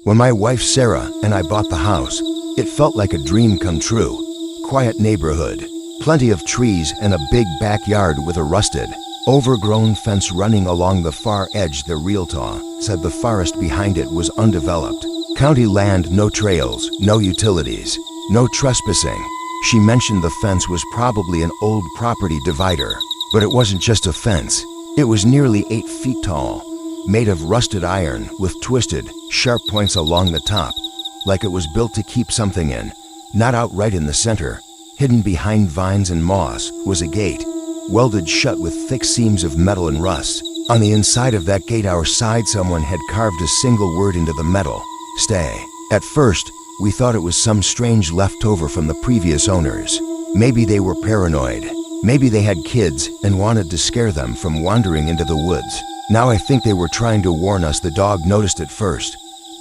When my wife Sarah and I bought the house, it felt like a dream come true. Quiet neighborhood, plenty of trees and a big backyard with a rusted, overgrown fence running along the far edge. The realtor said the forest behind it was undeveloped. County land, no trails, no utilities, no trespassing. She mentioned the fence was probably an old property divider, but it wasn't just a fence. It was nearly 8 feet tall, made of rusted iron with twisted, sharp points along the top, like it was built to keep something in. Not outright in the center, hidden behind vines and moss, was a gate, welded shut with thick seams of metal and rust. On the inside of that gate, our side, someone had carved a single word into the metal: stay. At first, we thought it was some strange leftover from the previous owners. Maybe they were paranoid. Maybe they had kids and wanted to scare them from wandering into the woods. Now I think they were trying to warn us. The dog noticed it first.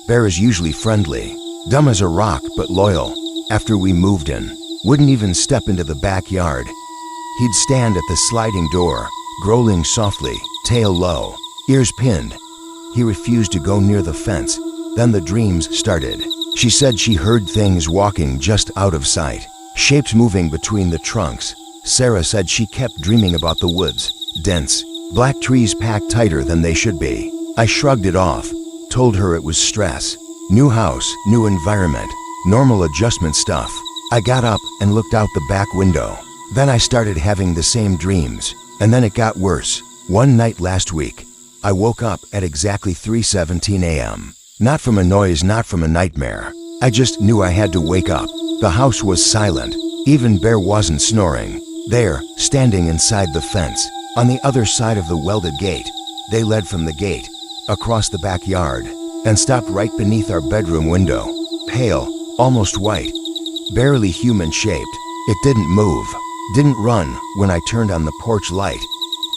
Bear is usually friendly, dumb as a rock but loyal. After we moved in, wouldn't even step into the backyard. He'd stand at the sliding door, growling softly, tail low, ears pinned. He refused to go near the fence. Then the dreams started. She said she heard things walking just out of sight, shapes moving between the trunks. Sarah said she kept dreaming about the woods, dense, black trees packed tighter than they should be. I shrugged it off, told her it was stress. New house, new environment, normal adjustment stuff. I got up and looked out the back window. Then I started having the same dreams, and then it got worse. One night last week, I woke up at exactly 3:17 a.m. Not from a noise, not from a nightmare. I just knew I had to wake up. The house was silent. Even Bear wasn't snoring. There, standing inside the fence, on the other side of the welded gate. They led from the gate, across the backyard, and stopped right beneath our bedroom window. Pale, almost white, barely human-shaped. It didn't move, didn't run. When I turned on the porch light,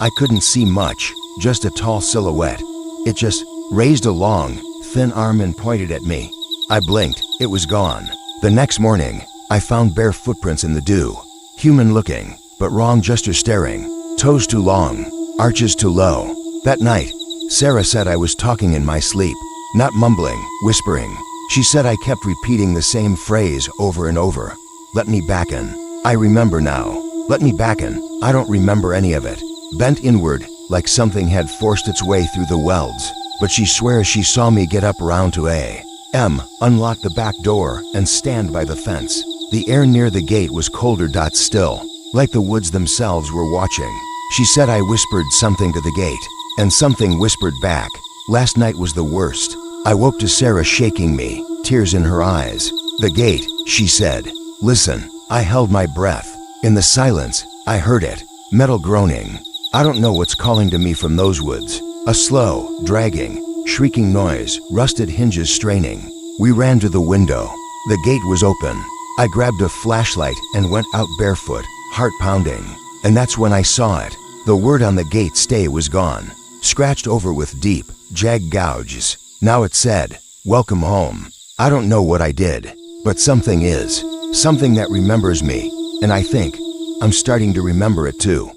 I couldn't see much, just a tall silhouette. It just raised a long, thin arm and pointed at me. I blinked, it was gone. The next morning, I found bare footprints in the dew. Human-looking, but wrong, just her staring. Toes too long, arches too low. That night, Sarah said I was talking in my sleep, not mumbling, whispering. She said I kept repeating the same phrase over and over. Let me back in. I remember now. Let me back in. I don't remember any of it. Bent inward, like something had forced its way through the welds. But she swears she saw me get up around 2 a.m., unlock the back door, and stand by the fence. The air near the gate was colder, still, like the woods themselves were watching. She said I whispered something to the gate, and something whispered back. Last night was the worst. I woke to Sarah shaking me, tears in her eyes. The gate, she said. Listen. I held my breath. In the silence, I heard it. Metal groaning. I don't know what's calling to me from those woods. A slow, dragging, shrieking noise, rusted hinges straining. We ran to the window. The gate was open. I grabbed a flashlight and went out barefoot, heart pounding. And that's when I saw it. The word on the gate, stay, was gone, scratched over with deep, jagged gouges. Now it said, welcome home. I don't know what I did, but something is. Something that remembers me, and I think I'm starting to remember it too.